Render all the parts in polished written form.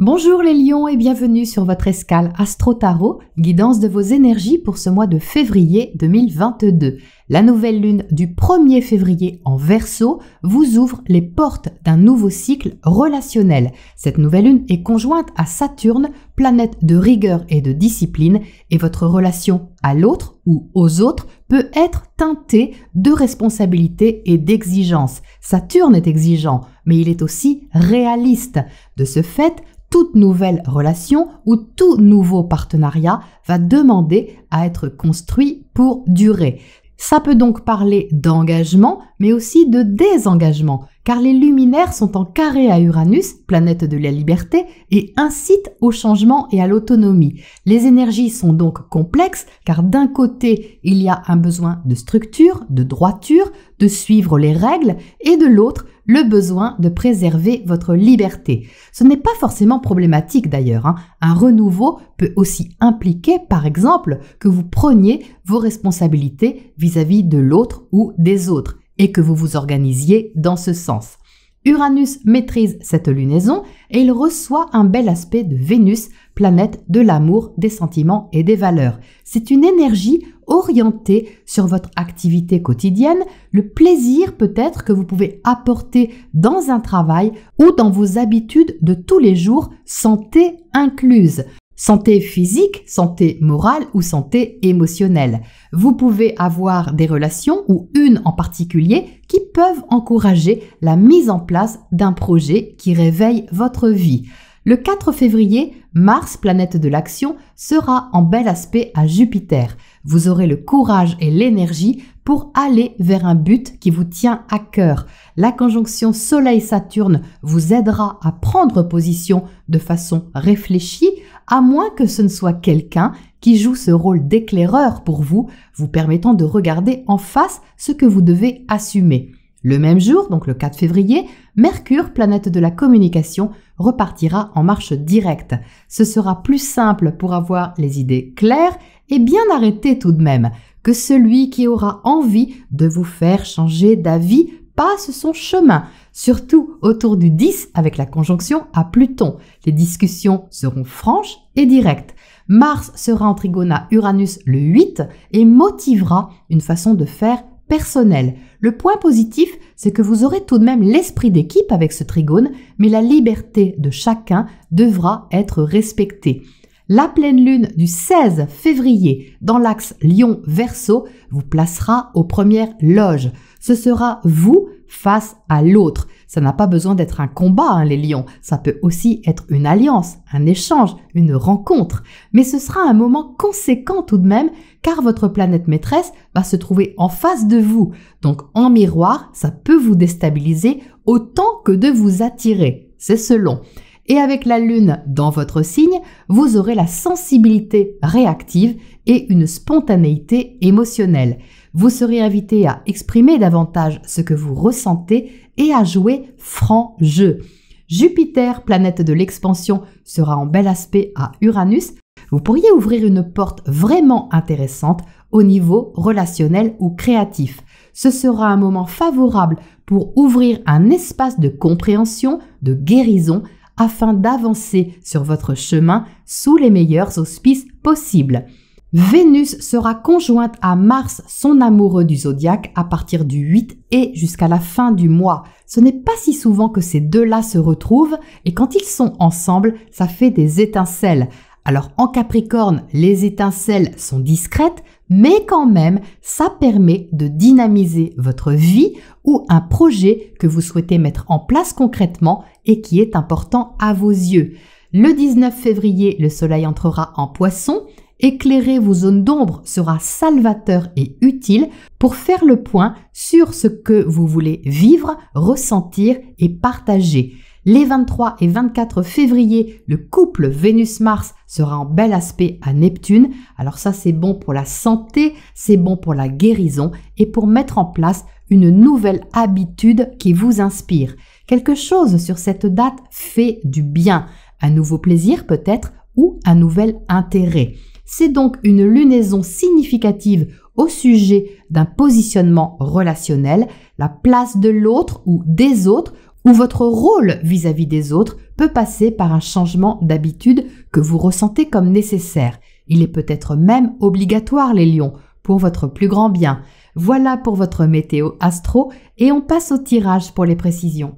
Bonjour les lions et bienvenue sur votre escale Astro Tarot, guidance de vos énergies pour ce mois de février 2022. La nouvelle lune du 1er février en Verseau vous ouvre les portes d'un nouveau cycle relationnel. Cette nouvelle lune est conjointe à Saturne, planète de rigueur et de discipline, et votre relation à l'autre ou aux autres peut être teintée de responsabilité et d'exigence. Saturne est exigeant, mais il est aussi réaliste. De ce fait, toute nouvelle relation ou tout nouveau partenariat va demander à être construit pour durer. Ça peut donc parler d'engagement, mais aussi de désengagement, car les luminaires sont en carré à Uranus, planète de la liberté, et incitent au changement et à l'autonomie. Les énergies sont donc complexes, car d'un côté, il y a un besoin de structure, de droiture, de suivre les règles, et de l'autre, le besoin de préserver votre liberté. Ce n'est pas forcément problématique d'ailleurs. Un renouveau peut aussi impliquer, par exemple, que vous preniez vos responsabilités vis-à-vis de l'autre ou des autres et que vous vous organisiez dans ce sens. Uranus maîtrise cette lunaison et il reçoit un bel aspect de Vénus, planète de l'amour, des sentiments et des valeurs. C'est une énergie orientée sur votre activité quotidienne, le plaisir peut-être que vous pouvez apporter dans un travail ou dans vos habitudes de tous les jours, santé incluse. Santé physique, santé morale ou santé émotionnelle. Vous pouvez avoir des relations ou une en particulier qui peuvent encourager la mise en place d'un projet qui réveille votre vie. Le 4 février, Mars, planète de l'action, sera en bel aspect à Jupiter. Vous aurez le courage et l'énergie pour aller vers un but qui vous tient à cœur. La conjonction Soleil-Saturne vous aidera à prendre position de façon réfléchie, à moins que ce ne soit quelqu'un qui joue ce rôle d'éclaireur pour vous, vous permettant de regarder en face ce que vous devez assumer. Le même jour, donc le 4 février, Mercure, planète de la communication, repartira en marche directe. Ce sera plus simple pour avoir les idées claires et bien arrêtées tout de même, que celui qui aura envie de vous faire changer d'avis passe son chemin, surtout autour du 10 avec la conjonction à Pluton. Les discussions seront franches et directes. Mars sera en trigone à Uranus le 8 et motivera une façon de faire personnelle. Le point positif, c'est que vous aurez tout de même l'esprit d'équipe avec ce trigone, mais la liberté de chacun devra être respectée. La pleine lune du 16 février dans l'axe Lion-Verseau vous placera aux premières loges. Ce sera vous face à l'autre. Ça n'a pas besoin d'être un combat, les lions. Ça peut aussi être une alliance, un échange, une rencontre. Mais ce sera un moment conséquent tout de même, car votre planète maîtresse va se trouver en face de vous. Donc en miroir, ça peut vous déstabiliser autant que de vous attirer. C'est selon. Et avec la lune dans votre signe, vous aurez la sensibilité réactive et une spontanéité émotionnelle. Vous serez invité à exprimer davantage ce que vous ressentez et à jouer franc jeu. Jupiter, planète de l'expansion, sera en bel aspect à Uranus. Vous pourriez ouvrir une porte vraiment intéressante au niveau relationnel ou créatif. Ce sera un moment favorable pour ouvrir un espace de compréhension, de guérison, afin d'avancer sur votre chemin sous les meilleurs auspices possibles. Vénus sera conjointe à Mars, son amoureux du zodiaque, à partir du 8 et jusqu'à la fin du mois. Ce n'est pas si souvent que ces deux-là se retrouvent et quand ils sont ensemble, ça fait des étincelles. Alors en Capricorne, les étincelles sont discrètes, mais quand même, ça permet de dynamiser votre vie ou un projet que vous souhaitez mettre en place concrètement et qui est important à vos yeux. Le 19 février, le soleil entrera en Poisson. Éclairer vos zones d'ombre sera salvateur et utile pour faire le point sur ce que vous voulez vivre, ressentir et partager. Les 23 et 24 février, le couple Vénus-Mars sera en bel aspect à Neptune. Alors ça, c'est bon pour la santé, c'est bon pour la guérison et pour mettre en place une nouvelle habitude qui vous inspire. Quelque chose sur cette date fait du bien. Un nouveau plaisir peut-être ou un nouvel intérêt. C'est donc une lunaison significative au sujet d'un positionnement relationnel, la place de l'autre ou des autres, ou votre rôle vis-à-vis des autres peut passer par un changement d'habitude que vous ressentez comme nécessaire. Il est peut-être même obligatoire, les lions, pour votre plus grand bien. Voilà pour votre météo astro et on passe au tirage pour les précisions.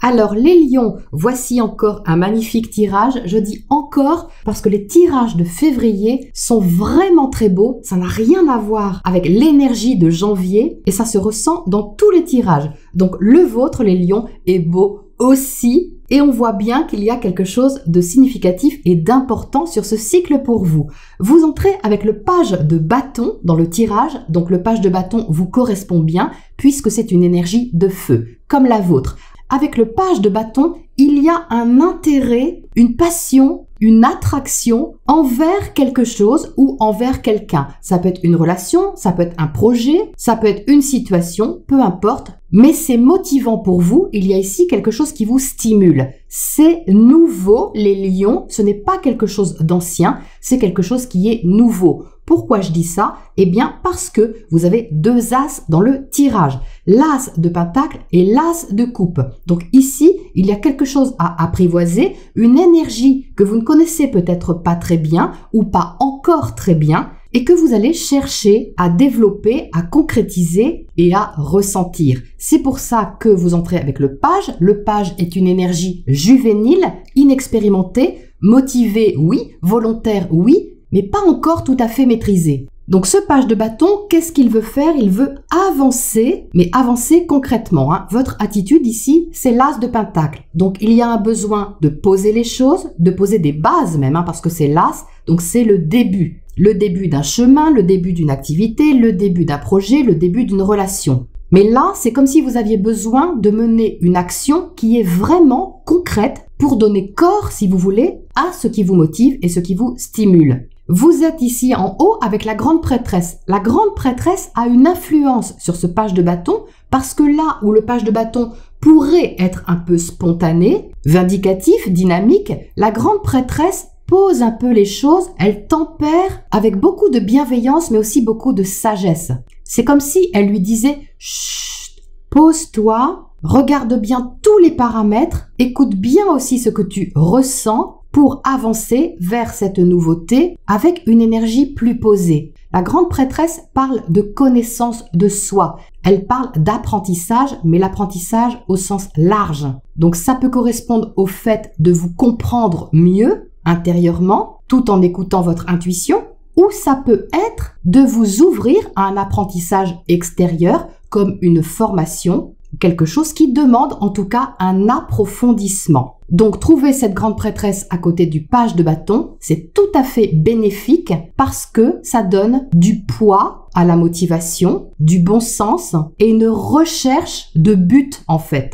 Alors les lions, voici encore un magnifique tirage. Je dis encore parce que les tirages de février sont vraiment très beaux. Ça n'a rien à voir avec l'énergie de janvier et ça se ressent dans tous les tirages. Donc le vôtre, les lions, est beau aussi. Et on voit bien qu'il y a quelque chose de significatif et d'important sur ce cycle pour vous. Vous entrez avec le page de bâton dans le tirage, donc le page de bâton vous correspond bien puisque c'est une énergie de feu, comme la vôtre. Avec le page de bâton, il y a un intérêt, une passion, une attraction envers quelque chose ou envers quelqu'un. Ça peut être une relation, ça peut être un projet, ça peut être une situation, peu importe. Mais c'est motivant pour vous, il y a ici quelque chose qui vous stimule. C'est nouveau, les lions, ce n'est pas quelque chose d'ancien, c'est quelque chose qui est nouveau. Pourquoi je dis ça? Eh bien parce que vous avez deux as dans le tirage, l'as de pentacle et l'as de coupe. Donc ici, il y a quelque chose à apprivoiser, une énergie que vous ne connaissez peut-être pas très bien ou pas encore très bien et que vous allez chercher à développer, à concrétiser et à ressentir. C'est pour ça que vous entrez avec le page. Le page est une énergie juvénile, inexpérimentée, motivée, oui, volontaire, oui, mais pas encore tout à fait maîtrisée. Donc ce page de bâton, qu'est-ce qu'il veut faire? Il veut avancer, mais avancer concrètement. Votre attitude ici, c'est l'as de pentacle. Donc il y a un besoin de poser les choses, de poser des bases même, parce que c'est l'as, donc c'est le début. Le début d'un chemin, le début d'une activité, le début d'un projet, le début d'une relation. Mais là, c'est comme si vous aviez besoin de mener une action qui est vraiment concrète pour donner corps, si vous voulez, à ce qui vous motive et ce qui vous stimule. Vous êtes ici en haut avec la grande prêtresse. La grande prêtresse a une influence sur ce page de bâton parce que là où le page de bâton pourrait être un peu spontané, vindicatif, dynamique, la grande prêtresse pose un peu les choses, elle tempère avec beaucoup de bienveillance mais aussi beaucoup de sagesse. C'est comme si elle lui disait « Chut, pose-toi, regarde bien tous les paramètres, écoute bien aussi ce que tu ressens pour avancer vers cette nouveauté avec une énergie plus posée. » La grande prêtresse parle de connaissance de soi. Elle parle d'apprentissage, mais l'apprentissage au sens large. Donc ça peut correspondre au fait de vous comprendre mieux intérieurement, tout en écoutant votre intuition, ou ça peut être de vous ouvrir à un apprentissage extérieur, comme une formation, quelque chose qui demande en tout cas un approfondissement. Donc trouver cette grande prêtresse à côté du page de bâton, c'est tout à fait bénéfique parce que ça donne du poids à la motivation, du bon sens et une recherche de but en fait.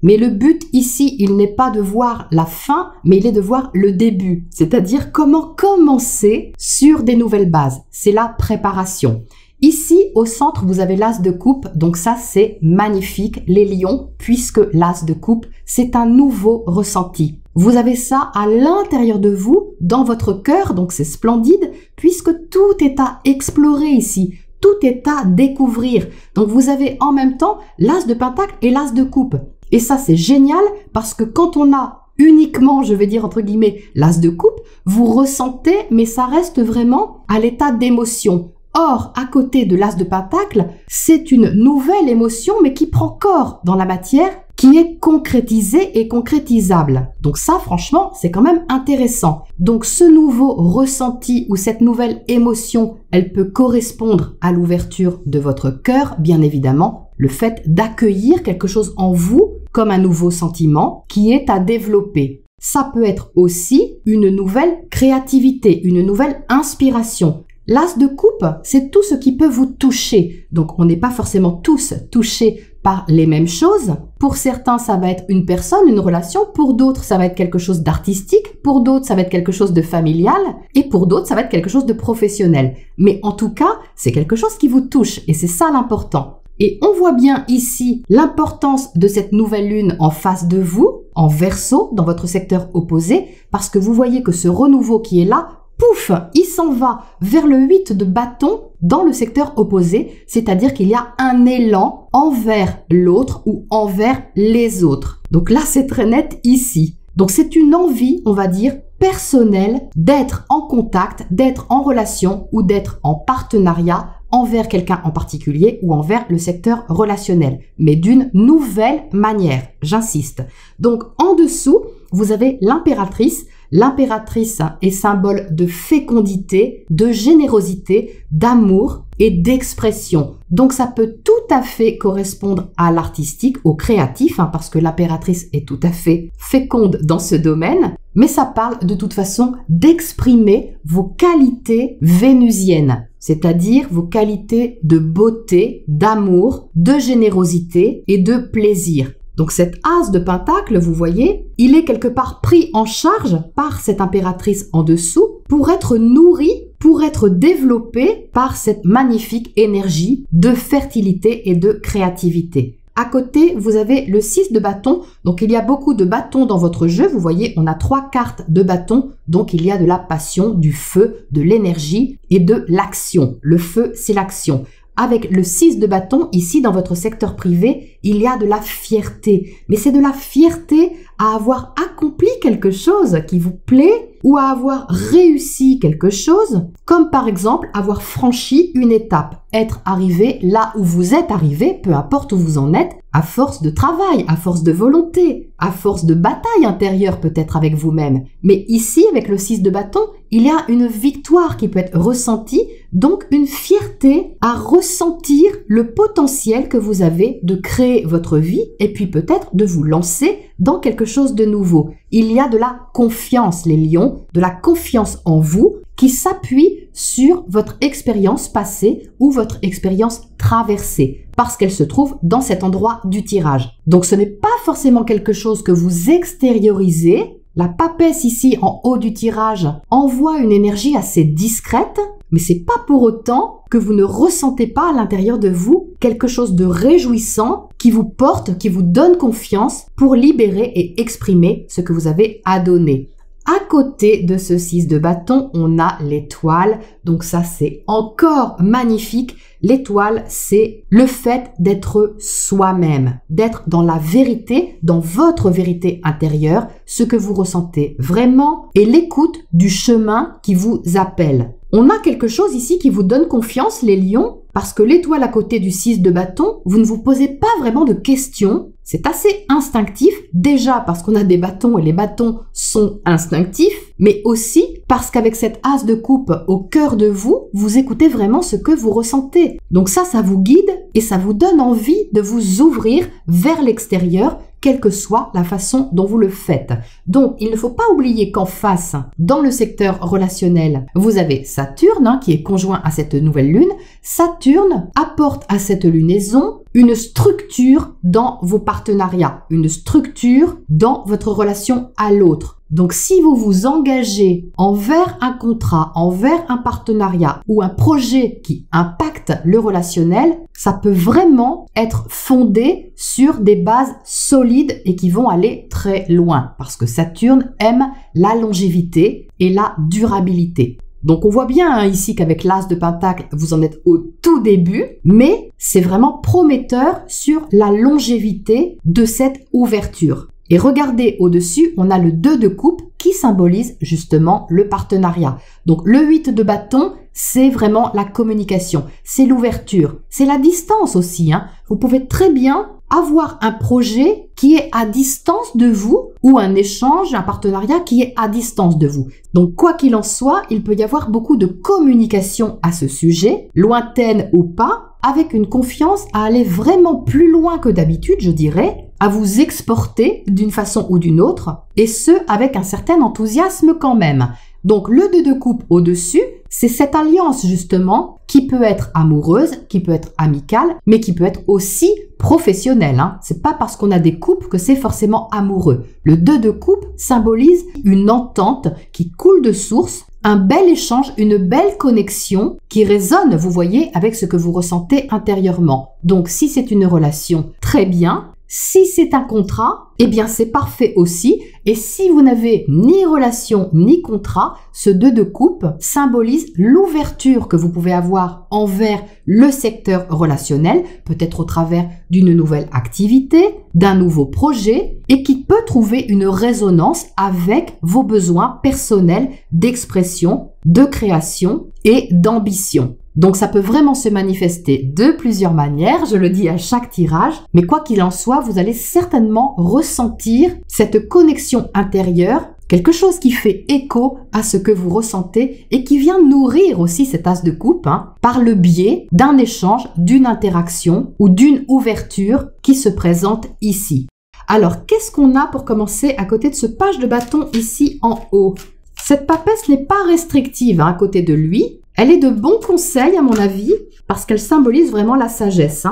Mais le but ici, il n'est pas de voir la fin, mais il est de voir le début. C'est-à-dire comment commencer sur des nouvelles bases. C'est la préparation. Ici, au centre, vous avez l'as de coupe. Donc ça, c'est magnifique, les lions, puisque l'as de coupe, c'est un nouveau ressenti. Vous avez ça à l'intérieur de vous, dans votre cœur. Donc c'est splendide, puisque tout est à explorer ici. Tout est à découvrir. Donc vous avez en même temps l'as de pentacle et l'as de coupe. Et ça, c'est génial parce que quand on a uniquement, je vais dire entre guillemets, l'as de coupe, vous ressentez, mais ça reste vraiment à l'état d'émotion. Or, à côté de l'as de pentacle, c'est une nouvelle émotion, mais qui prend corps dans la matière, qui est concrétisée et concrétisable. Donc ça, franchement, c'est quand même intéressant. Donc ce nouveau ressenti ou cette nouvelle émotion, elle peut correspondre à l'ouverture de votre cœur, bien évidemment. Le fait d'accueillir quelque chose en vous comme un nouveau sentiment qui est à développer. Ça peut être aussi une nouvelle créativité, une nouvelle inspiration. L'as de coupe, c'est tout ce qui peut vous toucher. Donc, on n'est pas forcément tous touchés par les mêmes choses. Pour certains, ça va être une personne, une relation. Pour d'autres, ça va être quelque chose d'artistique. Pour d'autres, ça va être quelque chose de familial. Et pour d'autres, ça va être quelque chose de professionnel. Mais en tout cas, c'est quelque chose qui vous touche. Et c'est ça l'important. Et on voit bien ici l'importance de cette nouvelle lune en face de vous, en Verseau, dans votre secteur opposé, parce que vous voyez que ce renouveau qui est là pouf, il s'en va vers le 8 de bâton dans le secteur opposé, c'est-à-dire qu'il y a un élan envers l'autre ou envers les autres. Donc là, c'est très net ici. Donc c'est une envie, on va dire, personnelle d'être en contact, d'être en relation ou d'être en partenariat envers quelqu'un en particulier ou envers le secteur relationnel, mais d'une nouvelle manière, j'insiste. Donc en dessous, vous avez l'impératrice. L'impératrice est symbole de fécondité, de générosité, d'amour et d'expression. Donc ça peut tout à fait correspondre à l'artistique, au créatif, parce que l'impératrice est tout à fait féconde dans ce domaine, mais ça parle de toute façon d'exprimer vos qualités vénusiennes, c'est-à-dire vos qualités de beauté, d'amour, de générosité et de plaisir. Donc cet as de pentacle, vous voyez, il est quelque part pris en charge par cette impératrice en dessous pour être nourri, pour être développé par cette magnifique énergie de fertilité et de créativité. À côté, vous avez le 6 de bâton. Donc, il y a beaucoup de bâtons dans votre jeu. Vous voyez, on a 3 cartes de bâton. Donc, il y a de la passion, du feu, de l'énergie et de l'action. Le feu, c'est l'action. Avec le 6 de bâton, ici, dans votre secteur privé, il y a de la fierté. Mais c'est de la fierté à avoir accompli quelque chose qui vous plaît ou à avoir réussi quelque chose, comme par exemple avoir franchi une étape, être arrivé là où vous êtes arrivé, peu importe où vous en êtes, à force de travail, à force de volonté, à force de bataille intérieure peut-être avec vous-même. Mais ici, avec le 6 de bâton, il y a une victoire qui peut être ressentie, donc une fierté à ressentir le potentiel que vous avez de créer votre vie et puis peut-être de vous lancer dans quelque chose de nouveau. Il y a de la confiance, les lions, de la confiance en vous qui s'appuie sur votre expérience passée ou votre expérience traversée parce qu'elle se trouve dans cet endroit du tirage. Donc ce n'est pas forcément quelque chose que vous extériorisez. La papesse ici en haut du tirage envoie une énergie assez discrète, mais c'est pas pour autant que vous ne ressentez pas à l'intérieur de vous quelque chose de réjouissant qui vous porte, qui vous donne confiance pour libérer et exprimer ce que vous avez à donner. À côté de ce 6 de bâton, on a l'étoile. Donc ça, c'est encore magnifique. L'étoile, c'est le fait d'être soi-même, d'être dans la vérité, dans votre vérité intérieure, ce que vous ressentez vraiment et l'écoute du chemin qui vous appelle. On a quelque chose ici qui vous donne confiance, les lions, parce que l'étoile à côté du 6 de bâton, vous ne vous posez pas vraiment de questions. C'est assez instinctif, déjà parce qu'on a des bâtons et les bâtons sont instinctifs, mais aussi parce qu'avec cette as de coupe au cœur de vous, vous écoutez vraiment ce que vous ressentez. Donc ça vous guide et ça vous donne envie de vous ouvrir vers l'extérieur, quelle que soit la façon dont vous le faites. Donc, il ne faut pas oublier qu'en face, dans le secteur relationnel, vous avez Saturne qui est conjoint à cette nouvelle lune. Saturne apporte à cette lunaison une structure dans vos partenariats, une structure dans votre relation à l'autre. Donc, si vous vous engagez envers un contrat, envers un partenariat ou un projet qui impacte le relationnel, ça peut vraiment être fondé sur des bases solides et qui vont aller très loin parce que Saturne aime la longévité et la durabilité. Donc on voit bien ici qu'avec l'as de pentacle, vous en êtes au tout début, mais c'est vraiment prometteur sur la longévité de cette ouverture. Et regardez au-dessus, on a le 2 de coupe qui symbolise justement le partenariat. Donc le 8 de bâton, c'est vraiment la communication, c'est l'ouverture, c'est la distance aussi. Vous pouvez très bien avoir un projet qui est à distance de vous ou un échange, un partenariat qui est à distance de vous. Donc quoi qu'il en soit, il peut y avoir beaucoup de communication à ce sujet, lointaine ou pas, avec une confiance à aller vraiment plus loin que d'habitude, je dirais, à vous exporter d'une façon ou d'une autre, et ce, avec un certain enthousiasme quand même. Donc le 2 de coupe au-dessus, c'est cette alliance justement qui peut être amoureuse, qui peut être amicale, mais qui peut être aussi professionnelle. C'est pas parce qu'on a des coupes que c'est forcément amoureux. Le 2 de coupe symbolise une entente qui coule de source, un bel échange, une belle connexion qui résonne, vous voyez, avec ce que vous ressentez intérieurement. Donc si c'est une relation, très bien. Si c'est un contrat, eh bien c'est parfait aussi. Et si vous n'avez ni relation ni contrat, ce 2 de coupe symbolise l'ouverture que vous pouvez avoir envers le secteur relationnel, peut-être au travers d'une nouvelle activité, d'un nouveau projet, et qui peut trouver une résonance avec vos besoins personnels d'expression, de création et d'ambition. Donc ça peut vraiment se manifester de plusieurs manières, je le dis à chaque tirage, mais quoi qu'il en soit, vous allez certainement ressentir cette connexion intérieure, quelque chose qui fait écho à ce que vous ressentez et qui vient nourrir aussi cet as de coupe par le biais d'un échange, d'une interaction ou d'une ouverture qui se présente ici. Alors, qu'est-ce qu'on a pour commencer à côté de ce page de bâton ici en haut? Cette papesse n'est pas restrictive à côté de lui. Elle est de bons conseils à mon avis parce qu'elle symbolise vraiment la sagesse.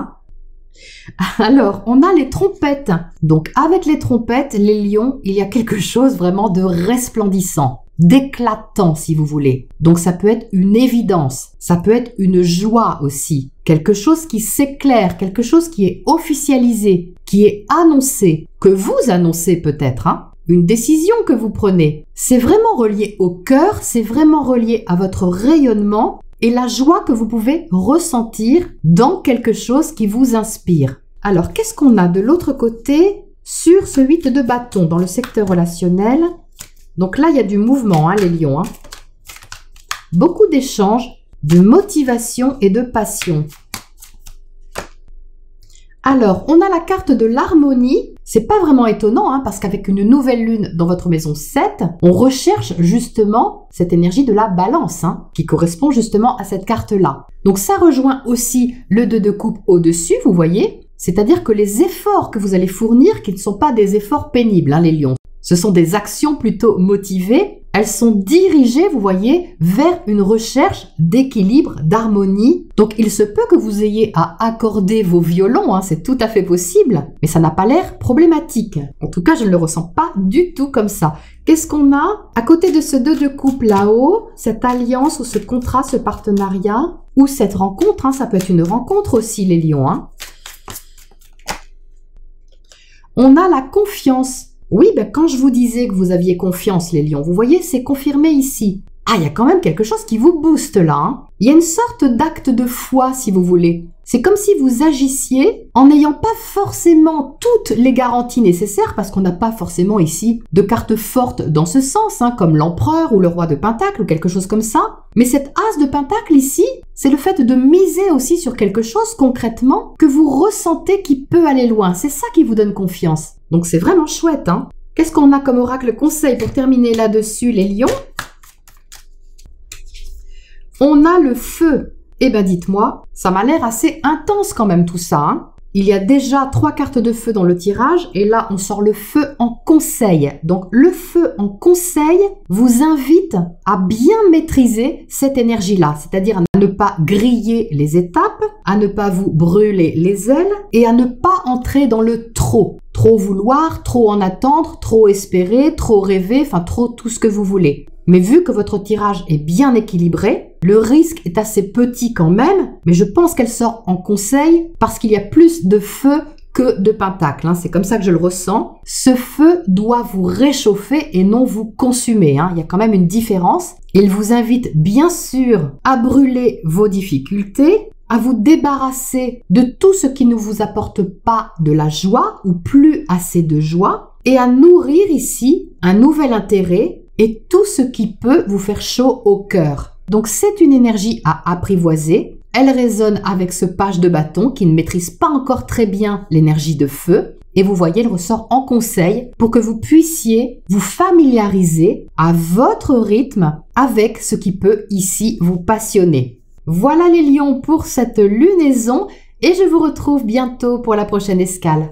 Alors, on a les trompettes. Donc, avec les trompettes, les lions, il y a quelque chose vraiment de resplendissant, d'éclatant si vous voulez. Donc, ça peut être une évidence, ça peut être une joie aussi. Quelque chose qui s'éclaire, quelque chose qui est officialisé, qui est annoncé, que vous annoncez peut-être, une décision que vous prenez. C'est vraiment relié au cœur, c'est vraiment relié à votre rayonnement et la joie que vous pouvez ressentir dans quelque chose qui vous inspire. Alors, qu'est-ce qu'on a de l'autre côté sur ce 8 de bâton dans le secteur relationnel? Donc là, il y a du mouvement, les lions. Beaucoup d'échanges, de motivation et de passion. Alors, on a la carte de l'harmonie. C'est pas vraiment étonnant parce qu'avec une nouvelle lune dans votre maison 7, on recherche justement cette énergie de la balance qui correspond justement à cette carte-là. Donc ça rejoint aussi le 2 de coupe au-dessus, vous voyez. C'est-à-dire que les efforts que vous allez fournir, qui ne sont pas des efforts pénibles, les lions, ce sont des actions plutôt motivées. Elles sont dirigées, vous voyez, vers une recherche d'équilibre, d'harmonie. Donc, il se peut que vous ayez à accorder vos violons, c'est tout à fait possible, mais ça n'a pas l'air problématique. En tout cas, je ne le ressens pas du tout comme ça. Qu'est-ce qu'on a à côté de ce 2 de coupe là-haut? Cette alliance ou ce contrat, ce partenariat, ou cette rencontre, ça peut être une rencontre aussi, les lions. On a la confiance. Oui, quand je vous disais que vous aviez confiance, les lions, vous voyez, c'est confirmé ici. Ah, il y a quand même quelque chose qui vous booste là. Il y a une sorte d'acte de foi, si vous voulez. C'est comme si vous agissiez en n'ayant pas forcément toutes les garanties nécessaires, parce qu'on n'a pas forcément ici de cartes fortes dans ce sens, comme l'empereur ou le roi de Pentacle ou quelque chose comme ça. Mais cet as de Pentacle ici, c'est le fait de miser aussi sur quelque chose concrètement que vous ressentez qui peut aller loin. C'est ça qui vous donne confiance. Donc c'est vraiment chouette. Qu'est-ce qu'on a comme oracle conseil pour terminer là-dessus, les lions? On a le feu. Eh bien, dites-moi, ça m'a l'air assez intense quand même tout ça. Il y a déjà 3 cartes de feu dans le tirage et là, on sort le feu en conseil. Donc, le feu en conseil vous invite à bien maîtriser cette énergie-là, c'est-à-dire à ne pas griller les étapes, à ne pas vous brûler les ailes et à ne pas entrer dans le trop. Trop vouloir, trop en attendre, trop espérer, trop rêver, enfin trop tout ce que vous voulez. Mais vu que votre tirage est bien équilibré, le risque est assez petit quand même, mais je pense qu'elle sort en conseil parce qu'il y a plus de feu que de pentacle. C'est comme ça que je le ressens. Ce feu doit vous réchauffer et non vous consumer. Il y a quand même une différence. Il vous invite bien sûr à brûler vos difficultés, à vous débarrasser de tout ce qui ne vous apporte pas de la joie ou plus assez de joie et à nourrir ici un nouvel intérêt et tout ce qui peut vous faire chaud au cœur. Donc c'est une énergie à apprivoiser. Elle résonne avec ce page de bâton qui ne maîtrise pas encore très bien l'énergie de feu. Et vous voyez, elle ressort en conseil pour que vous puissiez vous familiariser à votre rythme avec ce qui peut ici vous passionner. Voilà les lions pour cette lunaison et je vous retrouve bientôt pour la prochaine escale.